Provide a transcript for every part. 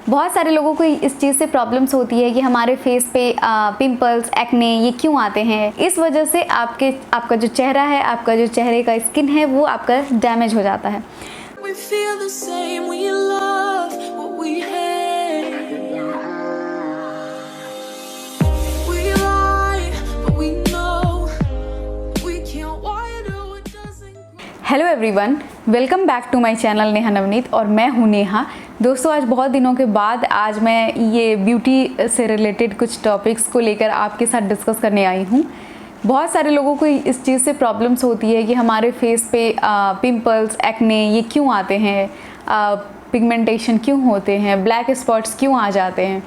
बहुत सारे लोगों को इस चीज़ से प्रॉब्लम्स होती है कि हमारे फेस पे पिंपल्स, एक्ने ये क्यों आते हैं। इस वजह से आपका जो चेहरा है, आपका जो चेहरे का स्किन है वो आपका डैमेज हो जाता है। We feel the same, we love what we hate. We lie, but we know we can't water what doesn't. Hello everyone, welcome back to my channel Neha Navneet और मैं हूँ नेहा। दोस्तों, आज बहुत दिनों के बाद आज मैं ये ब्यूटी से रिलेटेड कुछ टॉपिक्स को लेकर आपके साथ डिस्कस करने आई हूँ। बहुत सारे लोगों को इस चीज़ से प्रॉब्लम्स होती है कि हमारे फेस पे पिंपल्स, एक्ने ये क्यों आते हैं, पिगमेंटेशन क्यों होते हैं, ब्लैक स्पॉट्स क्यों आ जाते हैं।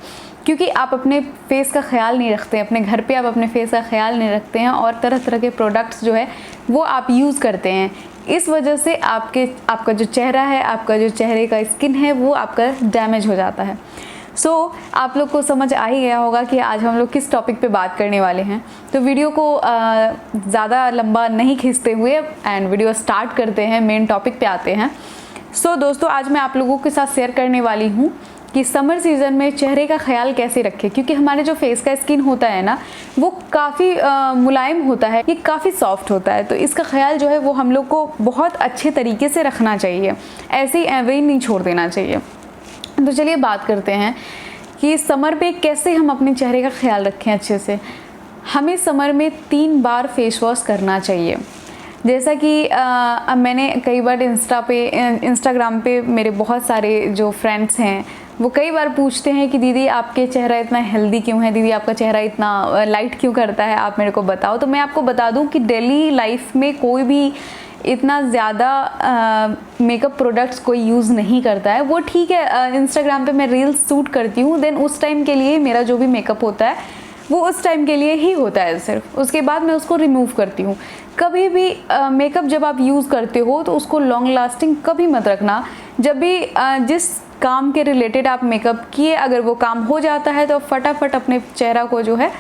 क्योंकि आप अपने फेस का ख्याल नहीं रखते, अपने घर पे आप अपने फेस का ख्याल नहीं रखते हैं और तरह तरह के प्रोडक्ट्स जो है वो आप यूज़ करते हैं। इस वजह से आपका जो चेहरा है, आपका जो चेहरे का स्किन है वो आपका डैमेज हो जाता है। आप लोग को समझ आ ही गया होगा कि आज हम लोग किस टॉपिक पे बात करने वाले हैं। तो वीडियो को ज़्यादा लंबा नहीं खींचते हुए एंड वीडियो स्टार्ट करते हैं, मेन टॉपिक पे आते हैं। दोस्तों, आज मैं आप लोगों के साथ शेयर करने वाली हूँ कि समर सीज़न में चेहरे का ख्याल कैसे रखें। क्योंकि हमारे जो फेस का स्किन होता है ना वो काफ़ी मुलायम होता है, ये काफ़ी सॉफ्ट होता है। तो इसका ख्याल जो है वो हम लोग को बहुत अच्छे तरीके से रखना चाहिए, ऐसे ही एवरी नहीं छोड़ देना चाहिए। तो चलिए बात करते हैं कि समर पे कैसे हम अपने चेहरे का ख्याल रखें अच्छे से। हमें समर में 3 बार फेस वॉश करना चाहिए। जैसा कि मैंने कई बार इंस्टाग्राम पे मेरे बहुत सारे जो फ्रेंड्स हैं वो कई बार पूछते हैं कि दीदी आपके चेहरा इतना हेल्दी क्यों है, दीदी आपका चेहरा इतना लाइट क्यों करता है, आप मेरे को बताओ। तो मैं आपको बता दूं कि डेली लाइफ में कोई भी इतना ज़्यादा मेकअप प्रोडक्ट्स कोई यूज़ नहीं करता है। वो ठीक है, इंस्टाग्राम पे मैं रील्स शूट करती हूँ, देन उस टाइम के लिए मेरा जो भी मेकअप होता है वो उस टाइम के लिए ही होता है सिर्फ, उसके बाद मैं उसको रिमूव करती हूँ। कभी भी मेकअप जब आप यूज़ करते हो तो उसको लॉन्ग लास्टिंग कभी मत रखना। जब भी जिस काम के रिलेटेड आप मेकअप किए, अगर वो काम हो जाता है तो फटाफट अपने चेहरा को जो है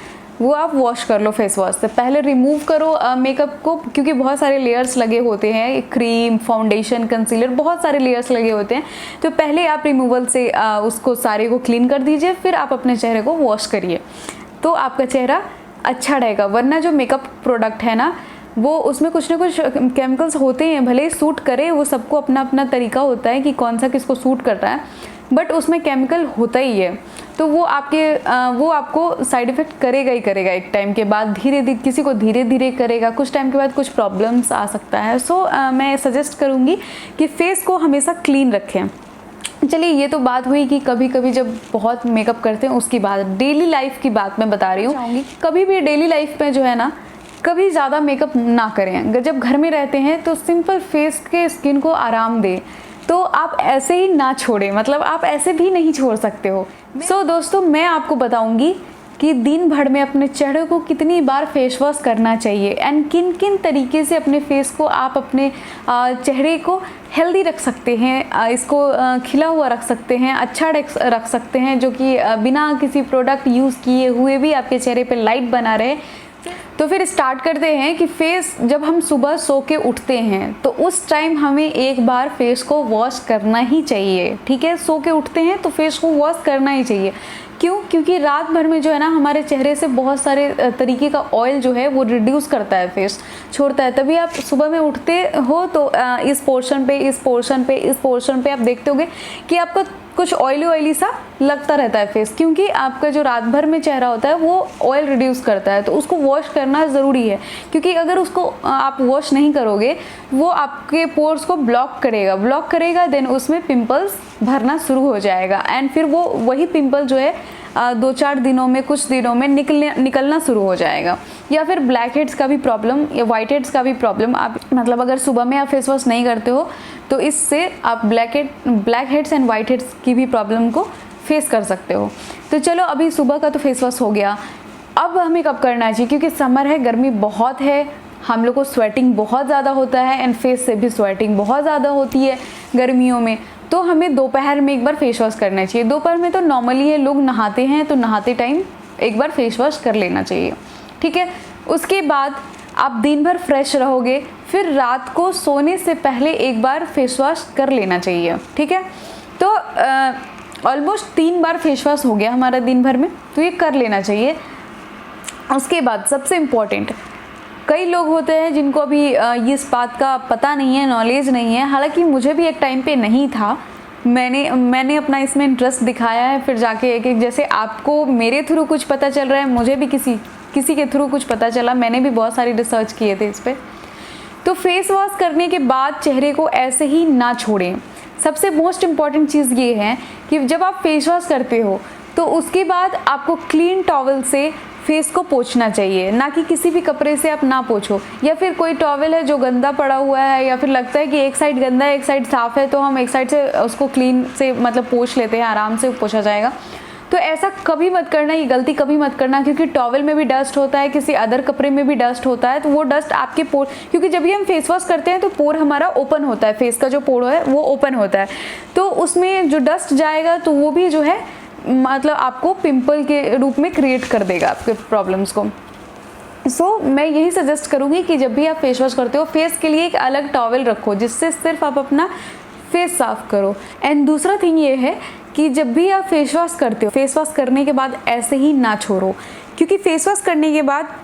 वो आप वॉश कर लो फेस वॉश से। पहले रिमूव करो मेकअप को, क्योंकि बहुत सारे लेयर्स लगे होते हैं, क्रीम, फाउंडेशन, कंसीलर, बहुत सारे लेयर्स लगे होते हैं। तो पहले आप रिमूवल से उसको सारे को क्लीन कर दीजिए, फिर आप अपने चेहरे को वॉश करिए, तो आपका चेहरा अच्छा रहेगा। वरना जो मेकअप प्रोडक्ट है ना वो उसमें कुछ ना कुछ केमिकल्स होते हैं, भले ही सूट करे, वो सबको अपना अपना तरीका होता है कि कौन सा किसको सूट कर रहा है, बट उसमें केमिकल होता ही है। तो वो आपको साइड इफ़ेक्ट करेगा ही करेगा। एक टाइम के बाद धीरे धीरे किसी को धीरे धीरे करेगा, कुछ टाइम के बाद कुछ प्रॉब्लम्स आ सकता है। मैं सजेस्ट करूँगी कि फेस को हमेशा क्लीन रखें। चलिए, ये तो बात हुई कि कभी कभी जब बहुत मेकअप करते हैं उसकी बात। डेली लाइफ की बात मैं बता रही हूँ। कभी भी डेली लाइफ में जो है ना कभी ज़्यादा मेकअप ना करें। जब घर में रहते हैं तो सिंपल फेस के स्किन को आराम दें। तो आप ऐसे ही ना छोड़ें, मतलब आप ऐसे भी नहीं छोड़ सकते हो। दोस्तों, मैं आपको बताऊंगी कि दिन भर में अपने चेहरे को कितनी बार फेस वॉश करना चाहिए एंड किन किन तरीके से अपने फेस को आप अपने चेहरे को हेल्दी रख सकते हैं, इसको खिला हुआ रख सकते हैं, अच्छा रख सकते हैं, जो कि बिना किसी प्रोडक्ट यूज़ किए हुए भी आपके चेहरे पे लाइट बना रहे। तो फिर स्टार्ट करते हैं कि फेस जब हम सुबह सो के उठते हैं तो उस टाइम हमें एक बार फेस को वॉश करना ही चाहिए। ठीक है, सो के उठते हैं तो फेस को वॉश करना ही चाहिए। क्यों? क्योंकि रात भर में जो है ना हमारे चेहरे से बहुत सारे तरीके का ऑयल जो है वो रिड्यूस करता है, फेस छोड़ता है। तभी आप सुबह में उठते हो तो इस पोर्शन पे आप देखते होगे कि आपका कुछ ऑयली सा लगता रहता है फेस, क्योंकि आपका जो रात भर में चेहरा होता है वो ऑयल रिड्यूस करता है। तो उसको वॉश करना ज़रूरी है, क्योंकि अगर उसको आप वॉश नहीं करोगे वो आपके पोर्स को ब्लॉक करेगा, देन उसमें पिंपल्स भरना शुरू हो जाएगा एंड फिर वो वही पिंपल जो है 2-4 दिनों में, कुछ दिनों में निकलना शुरू हो जाएगा। या फिर ब्लैक हेड्स का भी प्रॉब्लम या वाइट हेड्स का भी प्रॉब्लम। आप मतलब अगर सुबह में आप फेस वॉश नहीं करते हो तो इससे आप black heads and white heads की भी प्रॉब्लम को फेस कर सकते हो। तो चलो, अभी सुबह का तो फेस वॉश हो गया। अब हमें कब करना चाहिए? क्योंकि समर है, गर्मी बहुत है, हम लोग को स्वेटिंग बहुत ज़्यादा होता है एंड फेस से भी स्वेटिंग बहुत ज़्यादा होती है गर्मियों में। तो हमें दोपहर में एक बार फेस वॉश करना चाहिए। दोपहर में तो नॉर्मली है, लोग नहाते हैं तो नहाते टाइम एक बार फेस वॉश कर लेना चाहिए। ठीक है, उसके बाद आप दिन भर फ्रेश रहोगे, फिर रात को सोने से पहले एक बार फेस वॉश कर लेना चाहिए। ठीक है, तो ऑलमोस्ट 3 बार फेस वॉश हो गया हमारा दिन भर में, तो ये कर लेना चाहिए। उसके बाद सबसे इम्पॉर्टेंट, कई लोग होते हैं जिनको अभी इस बात का पता नहीं है, नॉलेज नहीं है, हालांकि मुझे भी एक टाइम पे नहीं था। मैंने अपना इसमें इंटरेस्ट दिखाया है, फिर जाके एक जैसे आपको मेरे थ्रू कुछ पता चल रहा है, मुझे भी किसी के थ्रू कुछ पता चला, मैंने भी बहुत सारी रिसर्च किए थे इस पर। तो फेस वॉश करने के बाद चेहरे को ऐसे ही ना छोड़ें। सबसे मोस्ट इम्पॉर्टेंट चीज़ ये है कि जब आप फेस वॉश करते हो तो उसके बाद आपको क्लीन टॉवल से फेस को पोंछना चाहिए, ना कि किसी भी कपड़े से आप ना पोंछो। या फिर कोई टॉवल है जो गंदा पड़ा हुआ है, या फिर लगता है कि एक साइड गंदा है एक साइड साफ़ है, तो हम एक साइड से उसको क्लीन से मतलब पोंछ लेते हैं, आराम से पोंछा जाएगा। तो ऐसा कभी मत करना, ये गलती कभी मत करना, क्योंकि टॉवल में भी डस्ट होता है, किसी अदर कपड़े में भी डस्ट होता है, तो वो डस्ट आपके पोर, क्योंकि जब भी हम फेस वॉश करते हैं तो पोर हमारा ओपन होता है, फेस का जो पोर है वो ओपन होता है, तो उसमें जो डस्ट जाएगा तो वो भी जो है मतलब आपको पिंपल के रूप में क्रिएट कर देगा आपके प्रॉब्लम्स को। सो मैं यही सजेस्ट करूँगी कि जब भी आप फेस वॉश करते हो, फेस के लिए एक अलग टॉवल रखो जिससे सिर्फ आप अपना फेस साफ करो। एंड दूसरा थिंग ये है कि जब भी आप फेस वॉश करते हो, फेस वॉश करने के बाद ऐसे ही ना छोड़ो, क्योंकि फेस वॉश करने के बाद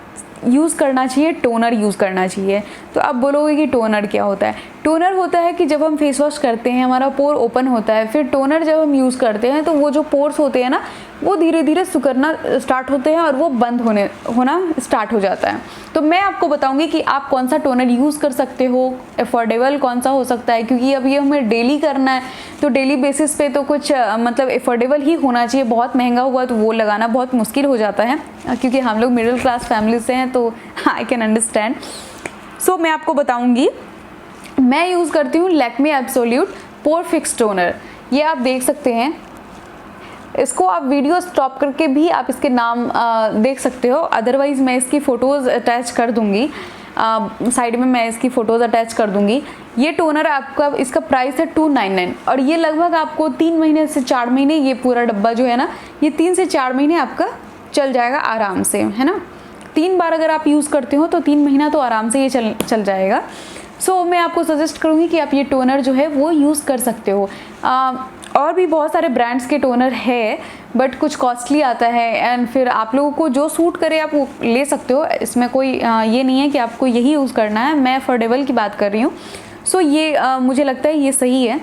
यूज़ करना चाहिए, टोनर यूज़ करना चाहिए। तो आप बोलोगे कि टोनर क्या होता है? टोनर होता है कि जब हम फेस वॉश करते हैं हमारा पोर ओपन होता है, फिर टोनर जब हम यूज़ करते हैं तो वो जो पोर्स होते हैं ना वो धीरे धीरे सिकुड़ना स्टार्ट होते हैं और वो बंद होना स्टार्ट हो जाता है। तो मैं आपको बताऊंगी कि आप कौन सा टोनर यूज़ कर सकते हो, अफोर्डेबल कौन सा हो सकता है, क्योंकि अब ये हमें डेली करना है, तो डेली बेसिस पे तो कुछ मतलब अफोर्डेबल ही होना चाहिए। बहुत महंगा हुआ तो वो लगाना बहुत मुश्किल हो जाता है, क्योंकि हम लोग मिडिल क्लास फैमिली से हैं, तो आई कैन अंडरस्टैंड। सो मैं आपको बताऊंगी, मैं यूज़ करती हूँ Lakme absolute pore fix toner. ये आप देख सकते हैं, इसको आप वीडियो स्टॉप करके भी आप इसके नाम देख सकते हो, अदरवाइज़ मैं इसकी फ़ोटोज़ अटैच कर दूँगी, साइड में मैं इसकी फ़ोटोज़ अटैच कर दूँगी। ये टोनर आपका, इसका प्राइस है 299 और ये लगभग आपको 3 महीने से 4 महीने, ये पूरा डब्बा जो है ना, ये 3 से 4 महीने आपका चल जाएगा आराम से, है ना। 3 बार अगर आप यूज़ करते हो तो 3 महीना तो आराम से ये चल जाएगा। सो मैं आपको सजेस्ट करूँगी कि आप ये टोनर जो है वो यूज़ कर सकते हो। और भी बहुत सारे ब्रांड्स के टोनर है, बट कुछ कॉस्टली आता है, एंड फिर आप लोगों को जो सूट करे आप वो ले सकते हो। इसमें कोई ये नहीं है कि आपको यही यूज़ करना है, मैं अफोर्डेबल की बात कर रही हूँ। सो ये मुझे लगता है ये सही है,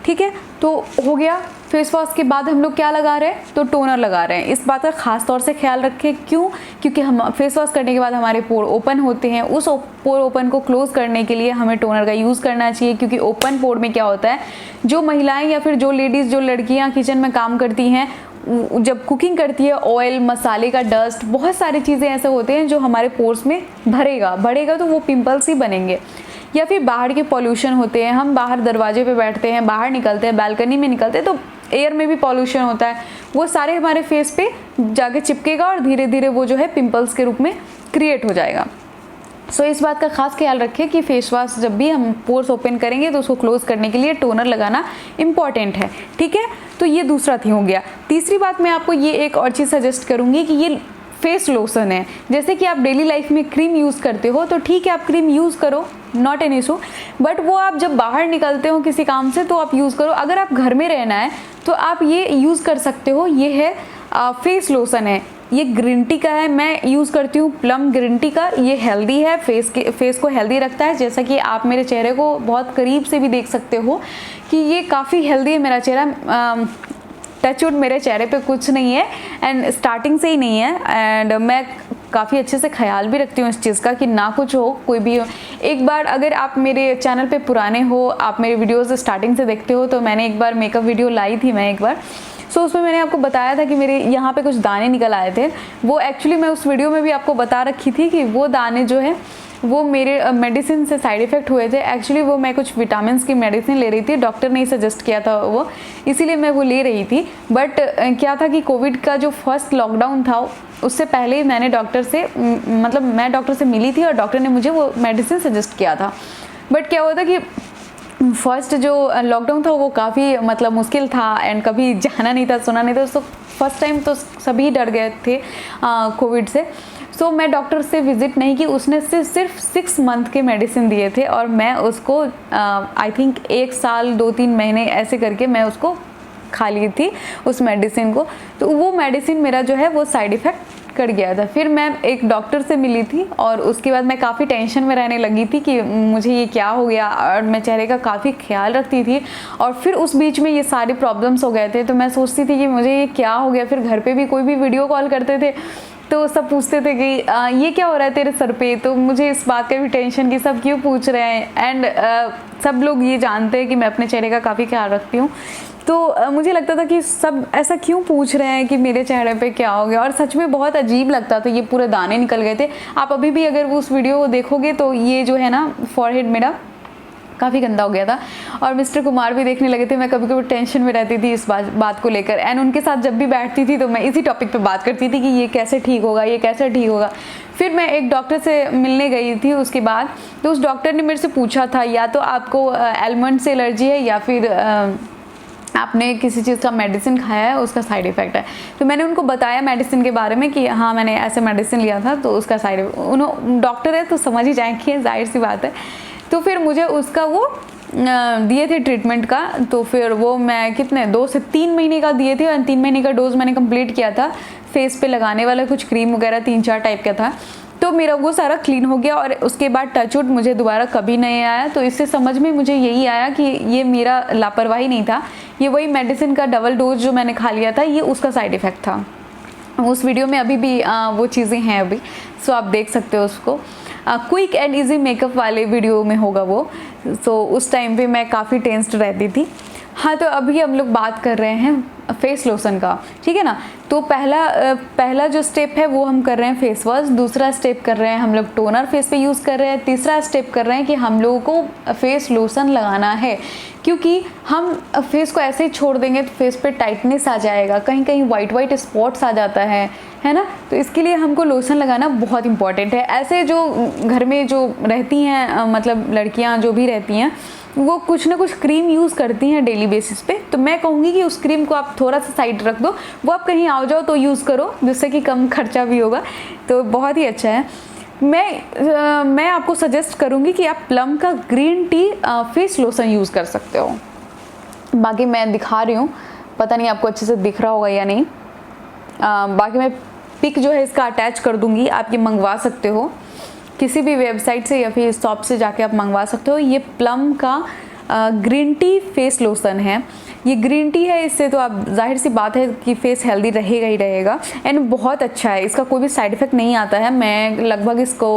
ठीक है। तो हो गया, फेस वॉश के बाद हम लोग क्या लगा रहे हैं, तो टोनर लगा रहे हैं। इस बात का खास तौर से ख्याल रखें, क्यों? क्योंकि हम फेस वॉश करने के बाद हमारे पोर ओपन होते हैं, उस पोर ओपन को क्लोज करने के लिए हमें टोनर का यूज़ करना चाहिए। क्योंकि ओपन पोर में क्या होता है, जो महिलाएं या फिर जो लेडीज़, जो लड़कियां किचन में काम करती हैं, जब कुकिंग करती है, ऑयल, मसाले का डस्ट, बहुत सारी चीज़ें ऐसे होते हैं जो हमारे पोर्स में बढ़ेगा तो वो पिंपल्स ही बनेंगे। या फिर बाहर के पॉल्यूशन होते हैं, हम बाहर दरवाजे पे बैठते हैं, बाहर निकलते हैं, बालकनी में निकलते हैं, तो एयर में भी पॉल्यूशन होता है, वो सारे हमारे फेस पे जाके चिपकेगा और धीरे धीरे वो जो है पिंपल्स के रूप में क्रिएट हो जाएगा। सो इस बात का खास ख्याल रखें कि फेस वॉश जब भी हम पोर्स ओपन करेंगे तो उसको क्लोज करने के लिए टोनर लगाना इम्पॉर्टेंट है, ठीक है। तो ये दूसरा थिंग हो गया। तीसरी बात मैं आपको ये एक और चीज़ सजेस्ट करूँगी कि ये फेस लोशन है। जैसे कि आप डेली लाइफ में क्रीम यूज़ करते हो तो ठीक है, आप क्रीम यूज़ करो, नॉट एन इशू, बट वो आप जब बाहर निकलते हो किसी काम से तो आप यूज़ करो। अगर आप घर में रहना है तो आप ये यूज़ कर सकते हो। ये है फेस लोशन है, ये ग्रीन टी का है, मैं यूज़ करती हूँ प्लम ग्रीन टी का। ये हेल्दी है, फेस को हेल्दी रखता है। जैसा कि आप मेरे चेहरे को बहुत करीब से भी देख सकते हो कि ये काफ़ी हेल्दी है मेरा चेहरा। टचवुड मेरे चेहरे पे कुछ नहीं है, एंड स्टार्टिंग से ही नहीं है, एंड मैं काफ़ी अच्छे से ख्याल भी रखती हूँ इस चीज़ का कि ना कुछ हो, कोई भी हो। एक बार अगर आप मेरे चैनल पे पुराने हो, आप मेरे वीडियोस स्टार्टिंग से देखते हो, तो मैंने एक बार मेकअप वीडियो लाई थी मैं एक बार। सो उसमें मैंने आपको बताया था कि मेरे यहाँ पे कुछ दाने निकल आए थे। वो एक्चुअली मैं उस वीडियो में भी आपको बता रखी थी कि वो दाने जो है वो मेरे मेडिसिन से साइड इफ़ेक्ट हुए थे। एक्चुअली वो मैं कुछ विटामिन की मेडिसिन ले रही थी, डॉक्टर ने ही सजेस्ट किया था वो, इसीलिए मैं वो ले रही थी। बट क्या था कि कोविड का जो फर्स्ट लॉकडाउन था उससे पहले ही मैंने डॉक्टर से मैं डॉक्टर से मिली थी और डॉक्टर ने मुझे वो मेडिसिन सजेस्ट किया था। बट क्या हुआ था कि फर्स्ट जो लॉकडाउन था वो काफ़ी मुश्किल था, एंड कभी जाना नहीं था, सुना नहीं था। तो फर्स्ट टाइम तो सभी डर गए थे कोविड से। सो मैं डॉक्टर से विज़िट नहीं की, उसने सिर्फ 6 मंथ के मेडिसिन दिए थे और मैं उसको आई थिंक 1 साल 2-3 महीने ऐसे करके मैं उसको खा ली थी उस मेडिसिन को, तो वो मेडिसिन मेरा जो है वो साइड इफ़ेक्ट कर गया था। फिर मैं एक डॉक्टर से मिली थी और उसके बाद मैं काफ़ी टेंशन में रहने लगी थी कि मुझे ये क्या हो गया, और मैं चेहरे का काफ़ी ख्याल रखती थी और फिर उस बीच में ये सारे प्रॉब्लम्स हो गए थे। तो मैं सोचती थी कि मुझे ये क्या हो गया। फिर घर पे भी कोई भी वीडियो कॉल करते थे तो सब पूछते थे कि ये क्या हो रहा है तेरे सर पे, तो मुझे इस बात का भी टेंशन कि सब क्यों पूछ रहे हैं। एंड सब लोग ये जानते हैं कि मैं अपने चेहरे का काफ़ी ख्याल रखती हूँ, तो मुझे लगता था कि सब ऐसा क्यों पूछ रहे हैं कि मेरे चेहरे पे क्या हो गया, और सच में बहुत अजीब लगता था। ये पूरे दाने निकल गए थे। आप अभी भी अगर वो उस वीडियो को देखोगे तो ये जो है ना फॉरहेड मेरा काफ़ी गंदा हो गया था, और मिस्टर कुमार भी देखने लगे थे। मैं कभी कभी टेंशन में रहती थी इस बात को लेकर, एंड उनके साथ जब भी बैठती थी तो मैं इसी टॉपिक पे बात करती थी कि ये कैसे ठीक होगा, ये कैसे ठीक होगा। फिर मैं एक डॉक्टर से मिलने गई थी उसके बाद, तो उस डॉक्टर ने मेरे से पूछा था या तो आपको आलमंड से एलर्जी है या फिर आपने किसी चीज़ का मेडिसिन खाया है उसका साइड इफ़ेक्ट है। तो मैंने उनको बताया मेडिसिन के बारे में कि हाँ मैंने ऐसे मेडिसिन लिया था तो उसका साइड, डॉक्टर है तो समझ ही जाएंगे, जाहिर सी बात है। तो फिर मुझे उसका वो दिए थे ट्रीटमेंट का, तो फिर वो मैं कितने 2 से 3 महीने का दिए थे, और 3 महीने का डोज मैंने कंप्लीट किया था। फेस पे लगाने वाला कुछ क्रीम वगैरह 3-4 टाइप का था, तो मेरा वो सारा क्लीन हो गया। और उसके बाद टचवुड मुझे दोबारा कभी नहीं आया। तो इससे समझ में मुझे यही आया कि ये मेरा लापरवाही नहीं था, ये वही मेडिसिन का डबल डोज जो मैंने खा लिया था ये उसका साइड इफ़ेक्ट था। उस वीडियो में अभी भी वो चीज़ें हैं अभी, सो आप देख सकते हो उसको। क्विक एंड इजी मेकअप वाले वीडियो में होगा वो। सो उस टाइम पे मैं काफ़ी टेंस्ड रहती थी। हाँ, तो अभी हम लोग बात कर रहे हैं फेस लोशन का, ठीक है ना। तो पहला जो स्टेप है वो हम कर रहे हैं फेस वॉश, दूसरा स्टेप कर रहे हैं हम लोग टोनर फेस पे यूज़ कर रहे हैं, तीसरा स्टेप कर रहे हैं कि हम लोगों को फेस लोशन लगाना है, क्योंकि हम फेस को ऐसे ही छोड़ देंगे तो फेस पे टाइटनेस आ जाएगा, कहीं कहीं वाइट स्पॉट्स आ जाता है ना। तो इसके लिए हमको लोशन लगाना बहुत इंपॉर्टेंट है। ऐसे जो घर में जो रहती हैं मतलब लड़कियां जो भी रहती हैं वो कुछ ना कुछ क्रीम यूज़ करती हैं डेली बेसिस पे, तो मैं कहूँगी कि उस क्रीम को आप थोड़ा सा साइड रख दो, वो आप कहीं आओ जाओ तो यूज़ करो, जिससे कि कम खर्चा भी होगा, तो बहुत ही अच्छा है। मैं आपको सजेस्ट करूँगी कि आप प्लम का green tea face lotion use कर सकते हो। बाकी मैं दिखा रही हूँ, पता नहीं आपको अच्छे से दिख रहा होगा या नहीं। बाकी मैं पिक जो है इसका अटैच कर दूँगी, आप ये मंगवा सकते हो किसी भी वेबसाइट से या फिर शॉप से जाके आप मंगवा सकते हो। ये प्लम का ग्रीन टी फेस लोशन है। ये ग्रीन टी है, इससे तो आप जाहिर सी बात है कि फेस हेल्दी रहेगा ही रहेगा, एंड बहुत अच्छा है, इसका कोई भी साइड इफ़ेक्ट नहीं आता है। मैं लगभग इसको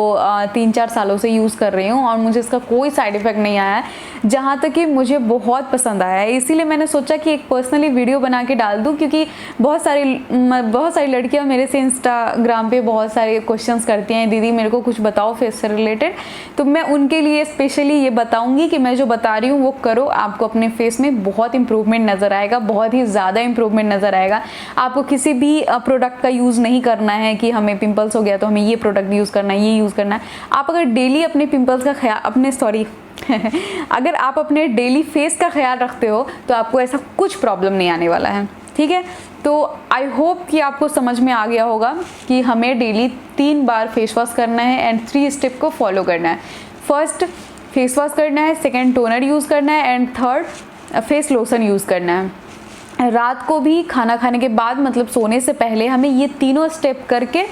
3-4 सालों से यूज़ कर रही हूँ और मुझे इसका कोई साइड इफ़ेक्ट नहीं आया है, जहाँ तक कि मुझे बहुत पसंद आया है। इसीलिए मैंने सोचा कि एक पर्सनली वीडियो बना के डाल दूँ, क्योंकि बहुत सारी लड़कियाँ मेरे से इंस्टाग्राम पे बहुत सारे क्वेश्चंस करती हैं, दीदी मेरे को कुछ बताओ फेस से रिलेटेड, तो मैं उनके लिए स्पेशली ये बताऊँगी कि मैं जो बता रही हूँ वो करो, आपको अपने फेस में बहुत इंप्रूवमेंट नज़र आएगा, बहुत ही ज़्यादा इंप्रूवमेंट नज़र आएगा। आपको किसी भी प्रोडक्ट का यूज़ नहीं करना है कि हमें पिंपल्स हो गया तो हमें ये प्रोडक्ट यूज़ करना है, ये यूज़ करना है। आप अगर डेली अपने पिंपल्स का ख्याल अगर आप अपने डेली फेस का ख्याल रखते हो तो आपको ऐसा कुछ प्रॉब्लम नहीं आने वाला है, ठीक है। तो आई होप कि आपको समझ में आ गया होगा कि हमें डेली 3 बार फेस वॉश करना है एंड 3 स्टेप को फॉलो करना है। फर्स्ट फेस वॉश करना है, सेकेंड टोनर यूज़ करना है, and third phase lotion use करना है। रात को भी खाना खाने के बाद मतलब सोने से पहले हमें ये तीनों स्टेप करके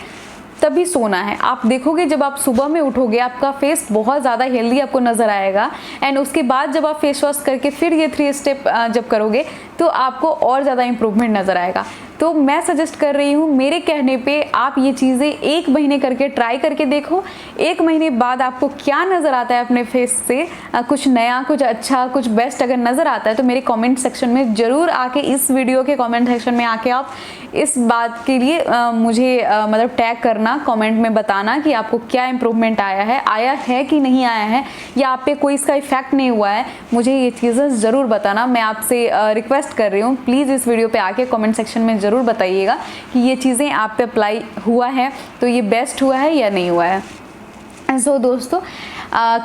तभी सोना है। आप देखोगे जब आप सुबह में उठोगे आपका फेस बहुत ज़्यादा हेल्दी आपको नज़र आएगा, एंड उसके बाद जब आप फेस वॉश करके फिर ये 3 स्टेप जब करोगे तो आपको और ज़्यादा इंप्रूवमेंट नज़र आएगा। तो मैं सजेस्ट कर रही हूँ, मेरे कहने पे आप ये चीज़ें 1 महीने करके ट्राई करके देखो। 1 महीने बाद आपको क्या नज़र आता है अपने फेस से, कुछ नया, कुछ अच्छा, कुछ बेस्ट अगर नज़र आता है तो मेरे कमेंट सेक्शन में ज़रूर आके, इस वीडियो के कमेंट सेक्शन में आके आप इस बात के लिए मुझे मतलब टैग करना, कमेंट में बताना कि आपको क्या इंप्रूवमेंट आया है कि नहीं आया है, या आप पे कोई इसका इफेक्ट नहीं हुआ है। मुझे ये चीज़ें ज़रूर बताना, मैं आपसे रिक्वेस्ट कर रही हूँ। प्लीज़ इस वीडियो पे आके कमेंट सेक्शन में ज़रूर बताइएगा कि ये चीज़ें आप पे अप्लाई हुआ है तो ये बेस्ट हुआ है या नहीं हुआ है। सो दोस्तों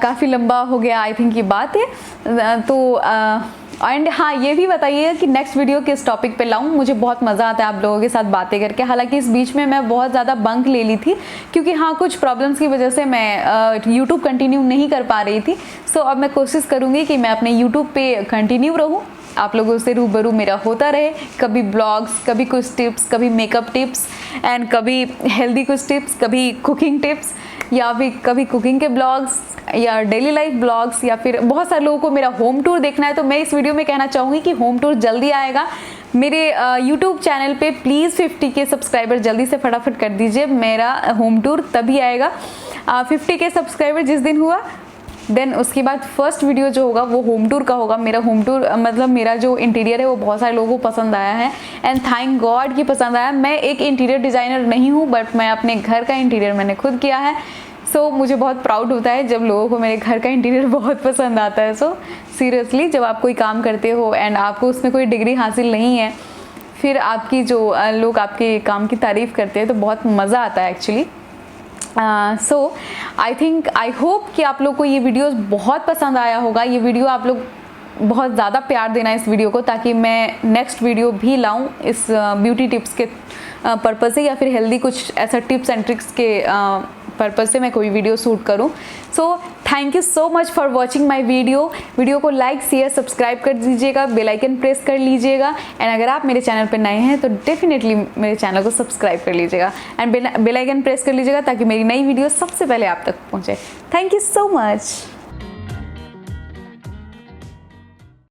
काफ़ी लंबा हो गया आई थिंक ये बात है, तो एंड हाँ ये भी बताइएगा कि नेक्स्ट वीडियो किस टॉपिक पे लाऊं। मुझे बहुत मज़ा आता है आप लोगों के साथ बातें करके। हालांकि इस बीच में मैं बहुत ज़्यादा बंक ले ली थी, क्योंकि हाँ कुछ प्रॉब्लम्स की वजह से मैं यूट्यूब कंटिन्यू नहीं कर पा रही थी। सो अब मैं कोशिश करूँगी कि मैं अपने यूट्यूब पे कंटिन्यू रहूँ आप लोगों से रूबरू मेरा होता रहे, कभी ब्लॉग्स, कभी कुछ टिप्स, कभी मेकअप टिप्स एंड कभी हेल्दी कुछ टिप्स, कभी कुकिंग टिप्स, या फिर कभी कुकिंग के ब्लॉग्स या डेली लाइफ ब्लॉग्स, या फिर बहुत सारे लोगों को मेरा होम टूर देखना है। तो मैं इस वीडियो में कहना चाहूँगी कि होम टूर जल्दी आएगा मेरे यूट्यूब चैनल पे। प्लीज़ 50 के सब्सक्राइबर जल्दी से फटाफट कर दीजिए, मेरा होम टूर तभी आएगा 50 के सब्सक्राइबर जिस दिन हुआ, देन उसके बाद फर्स्ट वीडियो जो होगा वो होम टूर का होगा। मेरा होम टूर मतलब मेरा जो इंटीरियर है वो बहुत सारे लोगों को पसंद आया है एंड थैंक गॉड कि पसंद आया। मैं एक इंटीरियर डिज़ाइनर नहीं हूँ, बट मैं अपने घर का इंटीरियर मैंने खुद किया है। सो मुझे बहुत प्राउड होता है जब लोगों को मेरे घर का इंटीरियर बहुत पसंद आता है। सो सीरियसली, जब आप कोई काम करते हो एंड आपको उसमें कोई डिग्री हासिल नहीं है, फिर आपकी जो लोग आपके काम की तारीफ़ करते हैं तो बहुत मज़ा आता है एक्चुअली। सो आई होप कि आप लोग को ये वीडियोस बहुत पसंद आया होगा। ये वीडियो आप लोग बहुत ज़्यादा प्यार देना इस वीडियो को, ताकि मैं नेक्स्ट वीडियो भी लाऊं इस ब्यूटी टिप्स के पर्पज़ से, या फिर हेल्दी कुछ ऐसा टिप्स एंड ट्रिक्स के पर्पज़ से मैं कोई वीडियो शूट करूं। So thank you so much for watching my video को लाइक शेयर सब्सक्राइब कर दीजिएगा, बेल आइकन प्रेस कर लीजिएगा एंड अगर आप मेरे चैनल पर नए हैं तो डेफिनेटली मेरे चैनल को सब्सक्राइब कर लीजिएगा एंड बेल आइकन प्रेस कर लीजिएगा ताकि मेरी नई वीडियो सबसे पहले आप तक पहुँचे। Thank you so much.